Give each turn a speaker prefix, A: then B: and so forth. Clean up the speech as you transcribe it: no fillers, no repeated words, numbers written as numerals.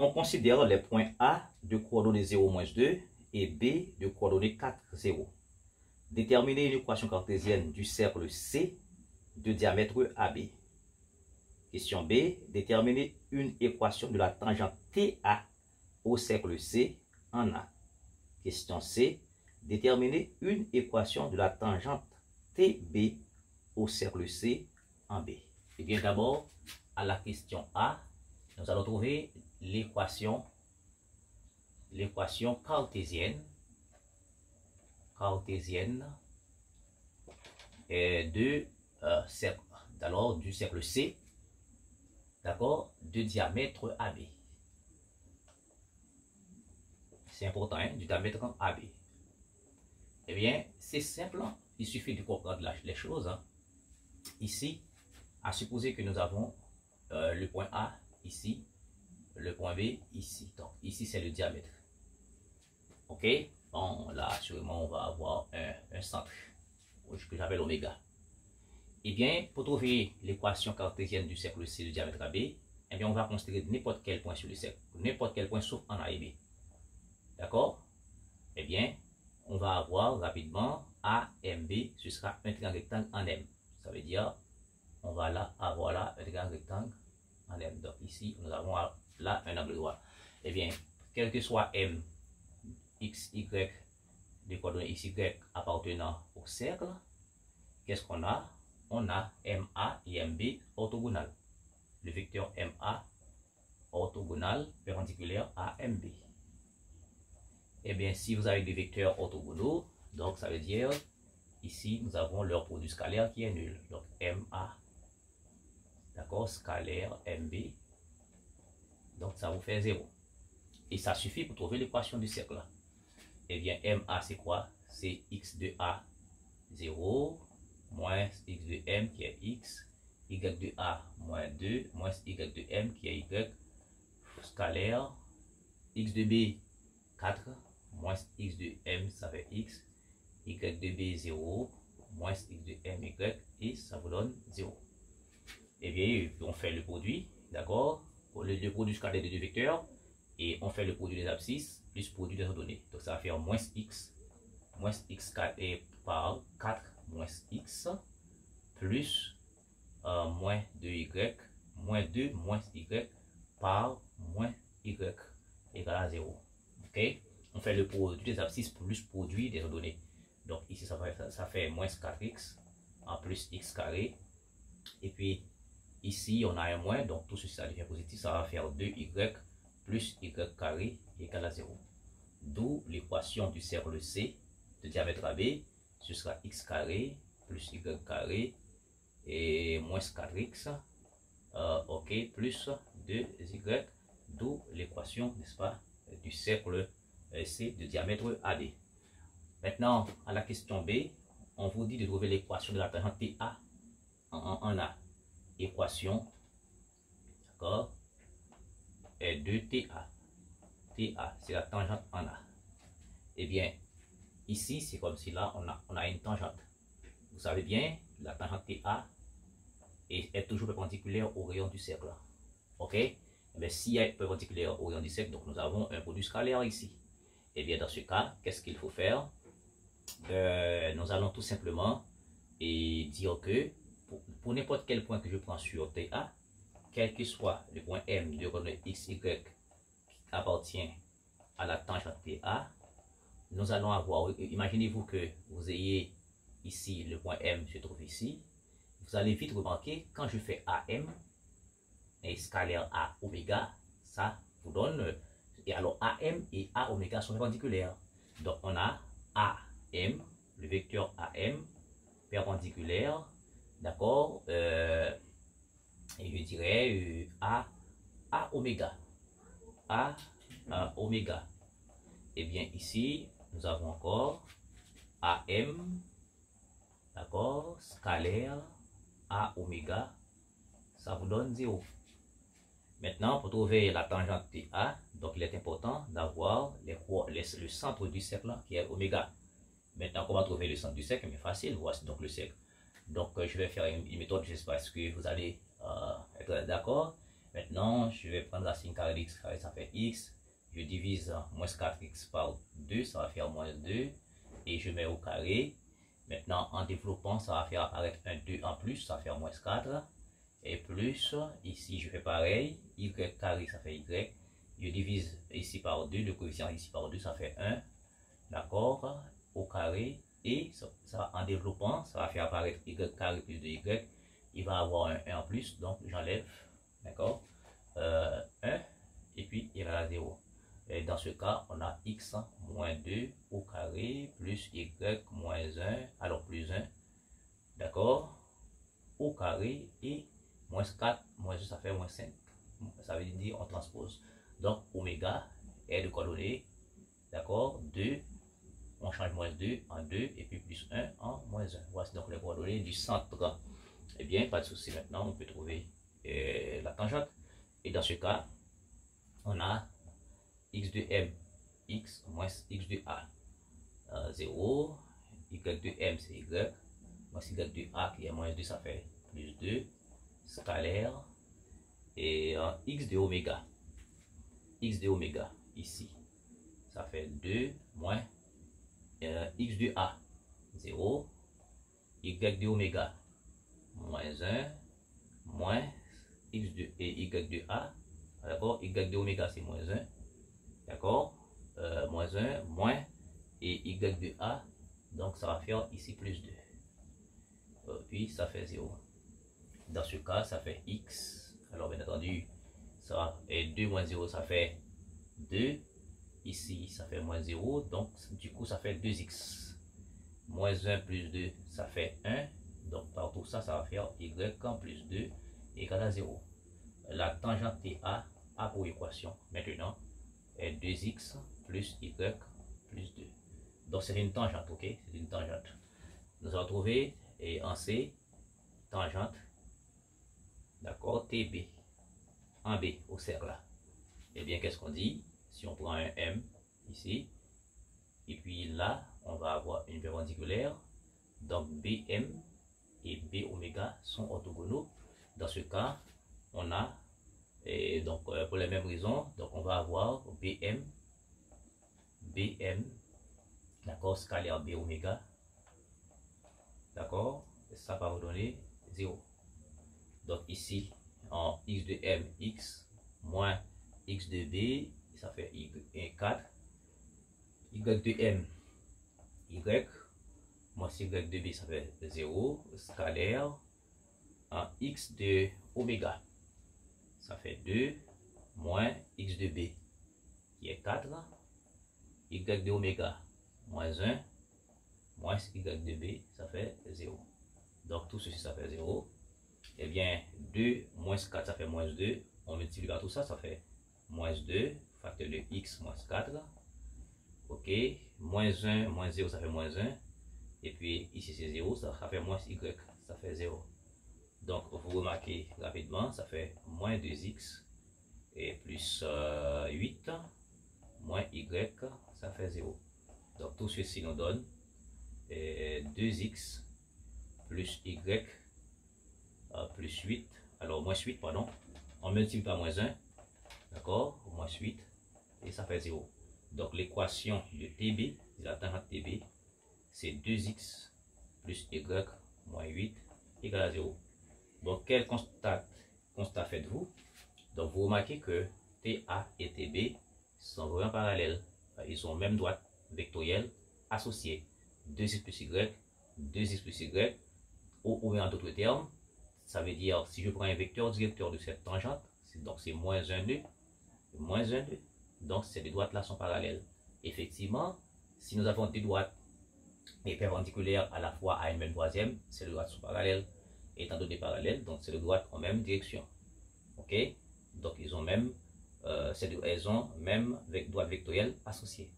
A: On considère les points A de coordonnées 0, 2 et B de coordonnées 4, 0. Déterminer une équation cartésienne du cercle C de diamètre AB. Question B. Déterminer une équation de la tangente TA au cercle C en A. Question C. Déterminer une équation de la tangente TB au cercle C en B. Et bien d'abord, à la question A, nous allons trouver l'équation cartésienne de cercle, alors du cercle C, d'accord, de diamètre AB. C'est important, hein, du diamètre AB. Eh bien, c'est simple, il suffit de comprendre les choses. Hein. Ici, à supposer que nous avons le point A ici, le point B ici. Donc, ici, c'est le diamètre. OK? Bon, là, assurément, on va avoir un centre que j'appelle oméga. Eh bien, pour trouver l'équation cartésienne du cercle C de diamètre AB, eh bien, on va considérer n'importe quel point sur le cercle, n'importe quel point sauf en A et B. D'accord? Eh bien, on va avoir rapidement AMB, ce sera un triangle rectangle en M. Ça veut dire, on va là avoir là un triangle rectangle en M. Donc ici, nous avons là un angle droit. Eh bien, quel que soit M, X, Y, des coordonnées X, Y appartenant au cercle, qu'est-ce qu'on a? On a MA et MB orthogonal. Le vecteur MA orthogonal perpendiculaire à MB. Eh bien, si vous avez des vecteurs orthogonaux, donc ça veut dire, ici, nous avons leur produit scalaire qui est nul. Donc, MA, d'accord, scalaire MB, donc ça vous fait 0. Et ça suffit pour trouver l'équation du cercle. Eh bien, MA, c'est quoi? C'est X de A, 0, moins X de M qui est X, Y de A, moins 2, moins Y de M qui est Y, scalaire, X de B, 4, moins X de M, ça fait X, Y de B, 0, moins X de M, Y, et ça vous donne 0. Eh bien, on fait le produit, d'accord? Le produit scalaire des deux vecteurs, et on fait le produit des abscisses, plus produit des ordonnées. Donc ça va faire moins X par 4, moins X, plus moins 2Y, moins 2, moins Y, par moins Y, égale à 0. Ok? On fait le produit des abscisses plus produit des ordonnées. Donc ici, ça fait moins 4x en plus x carré. Et puis ici, on a un moins, donc tout ceci ça devient positif. Ça va faire 2y plus y carré égale à 0. D'où l'équation du cercle C de diamètre AB. Ce sera x carré plus y carré et moins 4x. Ok, plus 2y. D'où l'équation, n'est-ce pas, du cercle C de diamètre AB. Maintenant, à la question B, on vous dit de trouver l'équation de la tangente TA en A. Équation, d'accord, de TA. TA, c'est la tangente en A. Eh bien, ici, c'est comme si là, on a une tangente. Vous savez bien, la tangente TA est toujours perpendiculaire au rayon du cercle. OK? Mais si elle est perpendiculaire au rayon du cercle, donc nous avons un produit scalaire ici. Et bien dans ce cas, qu'est-ce qu'il faut faire? Nous allons tout simplement dire que pour n'importe quel point que je prends sur TA, quel que soit le point M de coordonnées x, y qui appartient à la tangente TA, nous allons avoir, imaginez-vous que vous ayez ici le point M se trouve ici, vous allez vite remarquer quand je fais AM, et scalaire A oméga, ça vous donne, et alors AM et A oméga sont perpendiculaires. Donc on a AM, le vecteur AM, perpendiculaire, d'accord, et je dirais A oméga, A oméga. Et bien ici, nous avons encore AM, d'accord, scalaire A oméga, ça vous donne 0. Maintenant, pour trouver la tangente TA, donc il est important d'avoir le centre du cercle qui est oméga. Maintenant, comment trouver le centre du cercle? Mais facile, voici donc le cercle. Donc, je vais faire une méthode, je sais pas, est-ce que vous allez être d'accord? Maintenant, je vais prendre racine carrée de x carré, ça fait x. Je divise moins 4x par 2, ça va faire moins 2. Et je mets au carré. Maintenant, en développant, ça va faire apparaître un 2 en plus, ça va faire moins 4. Et plus, ici, je fais pareil. Y carré, ça fait y. Je divise ici par 2, le coefficient ici par 2, ça fait 1. D'accord? Au carré. Et ça, en développant, ça va faire apparaître y carré plus 2y. Il va avoir un 1 en plus, donc j'enlève. D'accord? 1. Et puis, il va à 0. Et dans ce cas, on a x moins 2 au carré plus y moins 1, alors plus 1. D'accord? Au carré et moins 4, moins 2, ça fait moins 5. Ça veut dire on transpose. Donc, oméga est de coordonnées. D'accord? 2. On change moins 2 en 2 et puis plus 1 en moins 1. Voici donc les coordonnées du centre. Eh bien, pas de souci maintenant, on peut trouver la tangente. Et dans ce cas, on a x de m, x moins x de a. 0, y de m c'est y, moins y de a qui est moins 2, ça fait plus 2, scalaire, et x de oméga. X de oméga, ici, ça fait 2 moins x de a, 0, y de oméga, moins 1, moins x de y de a, d'accord, y de oméga c'est moins 1, d'accord, moins 1, moins, et y de a, donc ça va faire ici plus 2, puis ça fait 0. Dans ce cas, ça fait x, alors bien entendu, ça, et 2 moins 0, ça fait 2, ici ça fait moins 0, donc du coup ça fait 2x, moins 1 plus 2, ça fait 1, donc par tout ça, ça va faire y en plus 2 égale à 0. La tangente TA a pour équation maintenant est 2x plus y plus 2. Donc c'est une tangente, ok? C'est une tangente. Nous allons trouver en C, tangente, d'accord, TB, en B, au cercle là. Et bien qu'est-ce qu'on dit? Si on prend un M ici, et puis là, on va avoir une perpendiculaire, donc BM et B oméga sont orthogonaux. Dans ce cas, on a, et donc pour les mêmes raisons, donc on va avoir BM, d'accord, scalaire B oméga, d'accord, ça va vous donner 0. Donc ici, en x de M, x, moins x de B, ça fait y 4, y de M, y, moins y de B, ça fait 0, scalaire, en x de oméga, ça fait 2, moins x de B, qui est 4, y de oméga, moins 1, moins y de B, ça fait 0. Donc tout ceci, ça fait 0. Eh bien, 2 moins 4, ça fait moins 2. On multiplie par tout ça, ça fait moins 2, facteur de x moins 4. Ok, moins 1, moins 0, ça fait moins 1. Et puis ici, c'est 0, ça fait moins y, ça fait 0. Donc, vous remarquez rapidement, ça fait moins 2x et plus 8, moins y, ça fait 0. Donc, tout ceci nous donne 2x plus y plus 8, alors moins 8, pardon, on multiplie par moins 1, d'accord, moins 8, et ça fait 0. Donc, l'équation de TB, de la tangente TB, c'est 2x plus y moins 8 égale à 0. Donc, quel constat faites-vous? Donc, vous remarquez que TA et TB sont vraiment parallèles. Ils ont même droite vectorielle associée. 2x plus y, 2x plus y, ou en d'autres termes, ça veut dire, si je prends un vecteur directeur de cette tangente, donc c'est moins 1, 2, moins 1, 2. Donc, ces deux droites-là sont parallèles. Effectivement, si nous avons des droites et perpendiculaires à la fois à une même troisième, ces deux droites sont parallèles. Étant donné parallèles, donc ces deux droites ont même direction. Ok? Donc, elles ont même droite vectorielle associée.